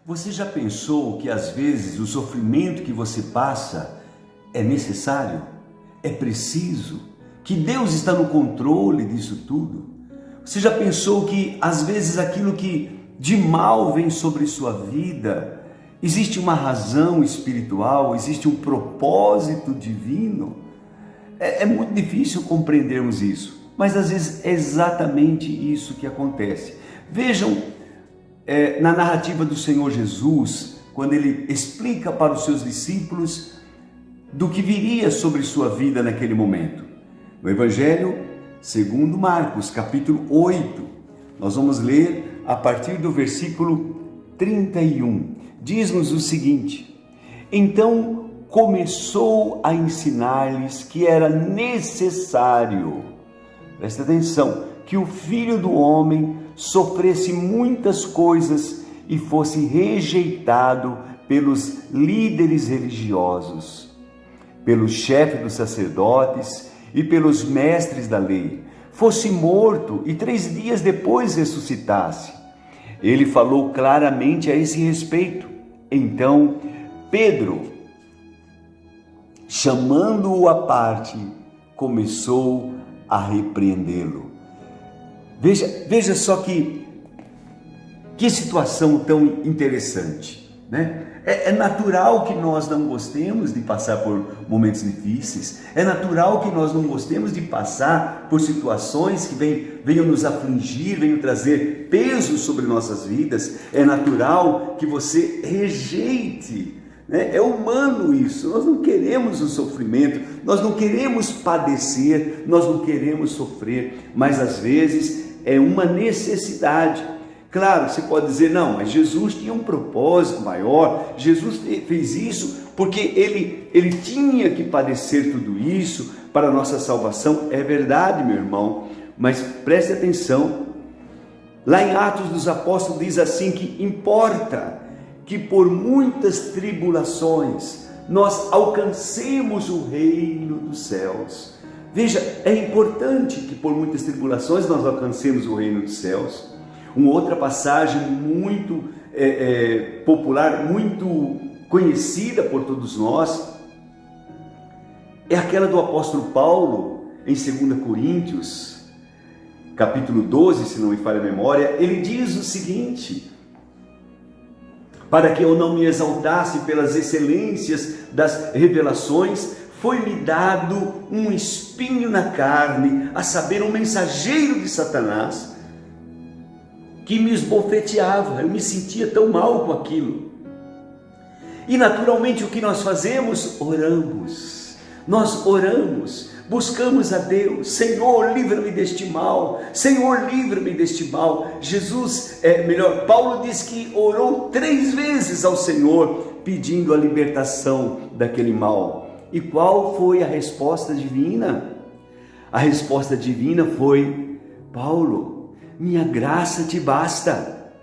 Você já pensou que às vezes o sofrimento que você passa é necessário, é preciso, que Deus está no controle disso tudo? Você já pensou que às vezes aquilo que de mal vem sobre sua vida, existe uma razão espiritual, existe um propósito divino? É muito difícil compreendermos isso, mas às vezes é exatamente isso que acontece. Vejam, na narrativa do Senhor Jesus, quando ele explica para os seus discípulos do que viria sobre sua vida naquele momento. No Evangelho segundo Marcos, capítulo 8, nós vamos ler a partir do versículo 31. Diz-nos o seguinte: então começou a ensinar-lhes que era necessário, presta atenção, que o Filho do Homem sofresse muitas coisas e fosse rejeitado pelos líderes religiosos, pelo chefe dos sacerdotes e pelos mestres da lei, fosse morto e 3 dias depois ressuscitasse. Ele falou claramente a esse respeito. Então Pedro, chamando-o à parte, começou a repreendê-lo. Veja só que situação tão interessante, né? É natural que nós não gostemos de passar por momentos difíceis, é natural que nós não gostemos de passar por situações que venham nos afligir, venham trazer peso sobre nossas vidas, é natural que você rejeite, né? É humano isso, nós não queremos o sofrimento, nós não queremos padecer, nós não queremos sofrer, mas às vezes é uma necessidade. Claro, você pode dizer, não, mas Jesus tinha um propósito maior, Jesus fez isso porque ele tinha que padecer tudo isso para a nossa salvação. É verdade, meu irmão, mas preste atenção, lá em Atos dos Apóstolos diz assim, que importa que por muitas tribulações nós alcancemos o reino dos céus. Veja, é importante que por muitas tribulações nós alcancemos o reino dos céus. Uma outra passagem muito popular, muito conhecida por todos nós, é aquela do apóstolo Paulo, em 2 Coríntios, capítulo 12, se não me falha a memória. Ele diz o seguinte: para que eu não me exaltasse pelas excelências das revelações, foi-me dado um espinho na carne, a saber, um mensageiro de Satanás, que me esbofeteava. Eu me sentia tão mal com aquilo. E naturalmente o que nós fazemos? Oramos. Nós oramos, buscamos a Deus. Senhor, livra-me deste mal. Senhor, livra-me deste mal. Paulo diz que orou 3 vezes ao Senhor, pedindo a libertação daquele mal. E qual foi a resposta divina? A resposta divina foi: Paulo, minha graça te basta.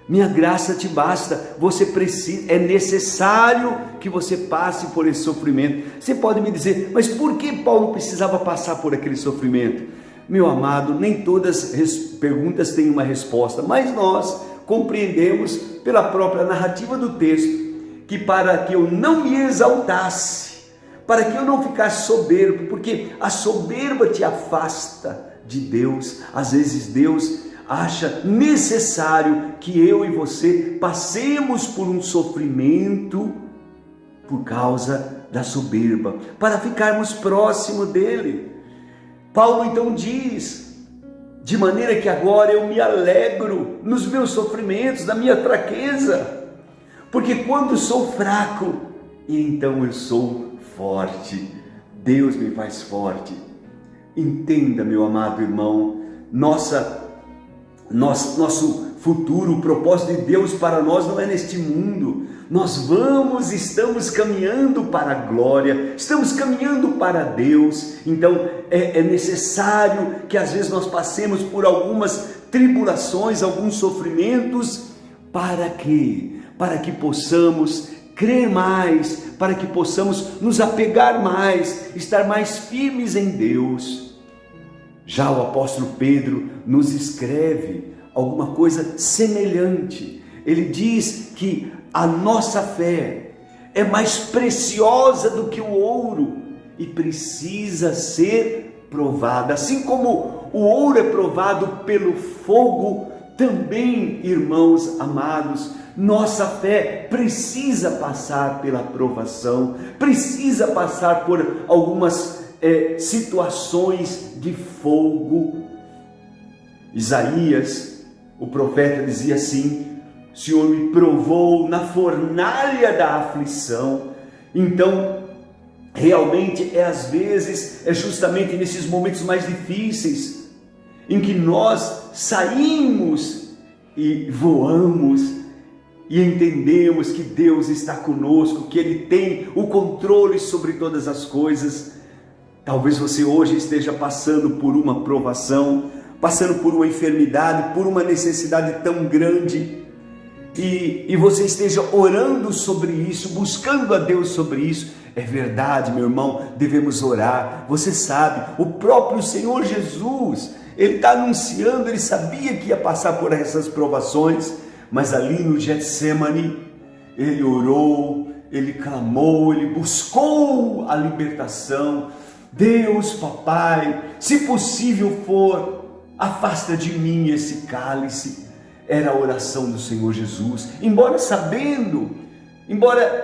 Minha graça te basta. Você precisa, é necessário que você passe por esse sofrimento. Você pode me dizer, mas por que Paulo precisava passar por aquele sofrimento? Meu amado, nem todas as perguntas têm uma resposta, mas nós compreendemos pela própria narrativa do texto que para que eu não me exaltasse, para que eu não ficasse soberbo, porque a soberba te afasta de Deus. Às vezes Deus acha necessário que eu e você passemos por um sofrimento por causa da soberba, para ficarmos próximo dele. Paulo então diz: de maneira que agora eu me alegro nos meus sofrimentos, na minha fraqueza, porque quando sou fraco, então eu sou forte. Deus me faz forte. Entenda, meu amado irmão, nosso futuro, o propósito de Deus para nós não é neste mundo. Nós estamos caminhando para a glória, estamos caminhando para Deus. Então é necessário que às vezes nós passemos por algumas tribulações, alguns sofrimentos. Para quê? Para que possamos crer mais, para que possamos nos apegar mais, estar mais firmes em Deus. Já o apóstolo Pedro nos escreve alguma coisa semelhante. ele diz que a nossa fé é mais preciosa do que o ouro e precisa ser provada. Assim como o ouro é provado pelo fogo, também, irmãos amados, nossa fé precisa passar pela provação, precisa passar por algumas situações de fogo. Isaías, o profeta, dizia assim: o Senhor me provou na fornalha da aflição. Então, realmente às vezes, é justamente nesses momentos mais difíceis, em que nós saímos e voamos, e entendemos que Deus está conosco, que Ele tem o controle sobre todas as coisas. Talvez você hoje esteja passando por uma provação, passando por uma enfermidade, por uma necessidade tão grande, e você esteja orando sobre isso, buscando a Deus sobre isso. É verdade, meu irmão, devemos orar. Você sabe, o próprio Senhor Jesus, Ele está anunciando, Ele sabia que ia passar por essas provações, mas ali no Getsemane, Ele orou, Ele clamou, Ele buscou a libertação. Deus, papai, se possível for, afasta de mim esse cálice. Era a oração do Senhor Jesus, embora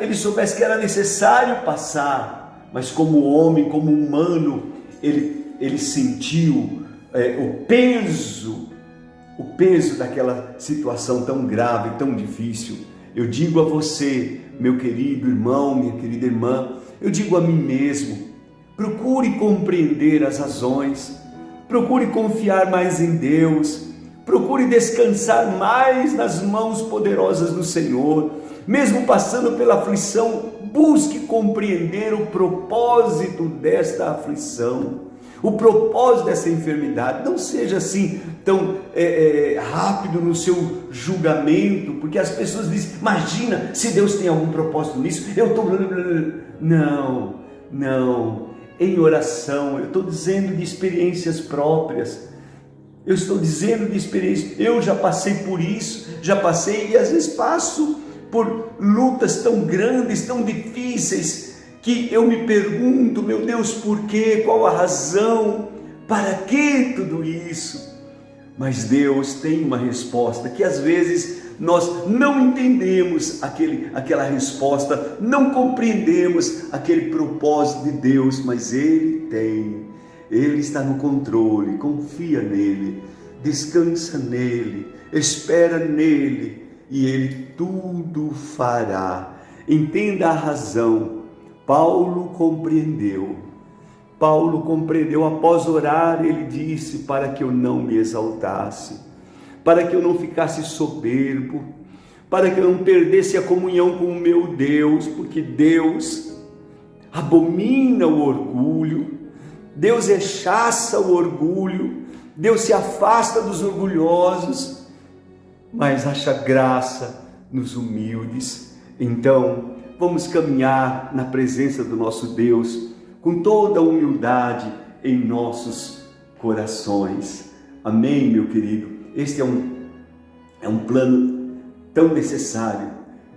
ele soubesse que era necessário passar, mas como homem, como humano, ele sentiu o peso daquela situação tão grave, tão difícil. Eu digo a você, meu querido irmão, minha querida irmã, eu digo a mim mesmo: procure compreender as razões, procure confiar mais em Deus, procure descansar mais nas mãos poderosas do Senhor. Mesmo passando pela aflição, busque compreender o propósito desta aflição, o propósito dessa enfermidade. Não seja assim tão rápido no seu julgamento, porque as pessoas dizem: imagina, se Deus tem algum propósito nisso, eu estou... Não, em oração, eu estou dizendo de experiências próprias, eu estou dizendo de experiência, eu já passei por isso, e às vezes passo por lutas tão grandes, tão difíceis, que eu me pergunto: meu Deus, por quê? Qual a razão? Para que tudo isso? Mas Deus tem uma resposta que às vezes nós não entendemos aquela resposta, não compreendemos aquele propósito de Deus, mas Ele tem, Ele está no controle. Confia nele, descansa nele, espera nele, e Ele tudo fará. Entenda a razão. Paulo compreendeu, após orar, ele disse: para que eu não me exaltasse, para que eu não ficasse soberbo, para que eu não perdesse a comunhão com o meu Deus, porque Deus abomina o orgulho, Deus rechaça o orgulho, Deus se afasta dos orgulhosos, mas acha graça nos humildes. Então, vamos caminhar na presença do nosso Deus com toda a humildade em nossos corações. Amém, meu querido? Este é um plano tão necessário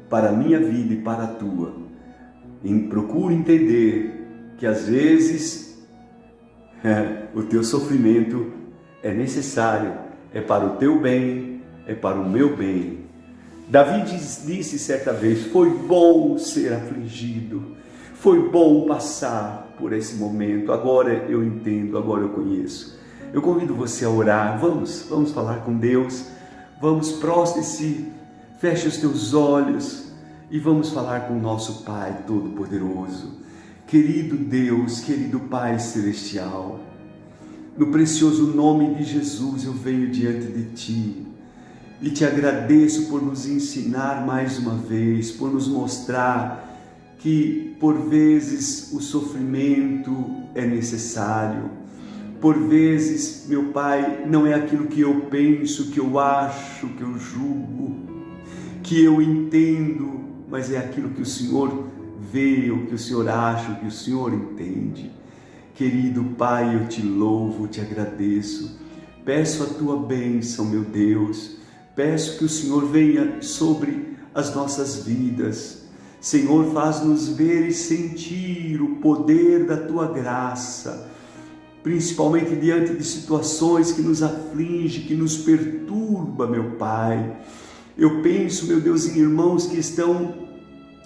para a minha vida e para a tua. Procure entender que às vezes o teu sofrimento é necessário, é para o teu bem, é para o meu bem. Davi disse certa vez: foi bom ser afligido, foi bom passar por esse momento, agora eu entendo, agora eu conheço. Eu convido você a orar. Vamos falar com Deus, prostre-se, feche os teus olhos e vamos falar com o nosso Pai Todo-Poderoso. Querido Deus, querido Pai Celestial, no precioso nome de Jesus eu venho diante de Ti e Te agradeço por nos ensinar mais uma vez, por nos mostrar que por vezes o sofrimento é necessário. Por vezes, meu Pai, não é aquilo que eu penso, que eu acho, que eu julgo, que eu entendo, mas é aquilo que o Senhor vê, o que o Senhor acha, o que o Senhor entende. Querido Pai, eu Te louvo, Te agradeço, peço a Tua bênção, meu Deus, Peço que o Senhor venha sobre as nossas vidas. Senhor, faz-nos ver e sentir o poder da Tua graça, principalmente diante de situações que nos afligem, que nos perturba, meu Pai. Eu penso, meu Deus, em irmãos que estão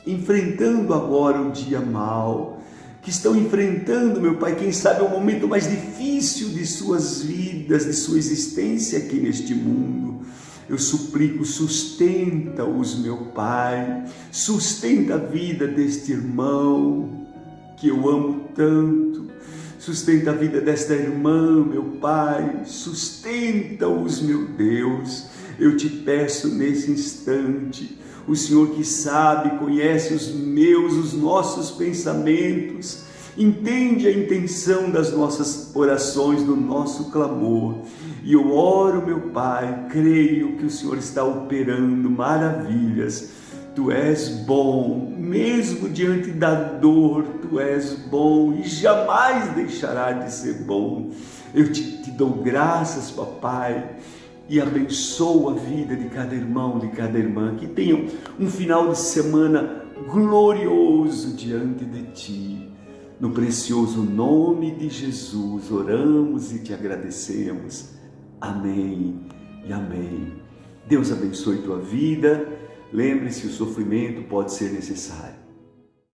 enfrentando agora o dia mau, que estão enfrentando, meu Pai, quem sabe o momento mais difícil de suas vidas, de sua existência aqui neste mundo. Eu suplico, sustenta-os, meu Pai, sustenta a vida deste irmão que eu amo tanto, sustenta a vida desta irmã, meu Pai, sustenta-os, meu Deus. Eu te peço nesse instante, o Senhor que sabe, conhece os nossos pensamentos, entende a intenção das nossas orações, do nosso clamor. E eu oro, meu Pai, creio que o Senhor está operando maravilhas. Tu és bom, mesmo diante da dor, Tu és bom e jamais deixará de ser bom. Eu te dou graças, papai, e abençoo a vida de cada irmão, de cada irmã, que tenham um final de semana glorioso diante de Ti. No precioso nome de Jesus, oramos e Te agradecemos. Amém e amém. Deus abençoe tua vida. Lembre-se, o sofrimento pode ser necessário,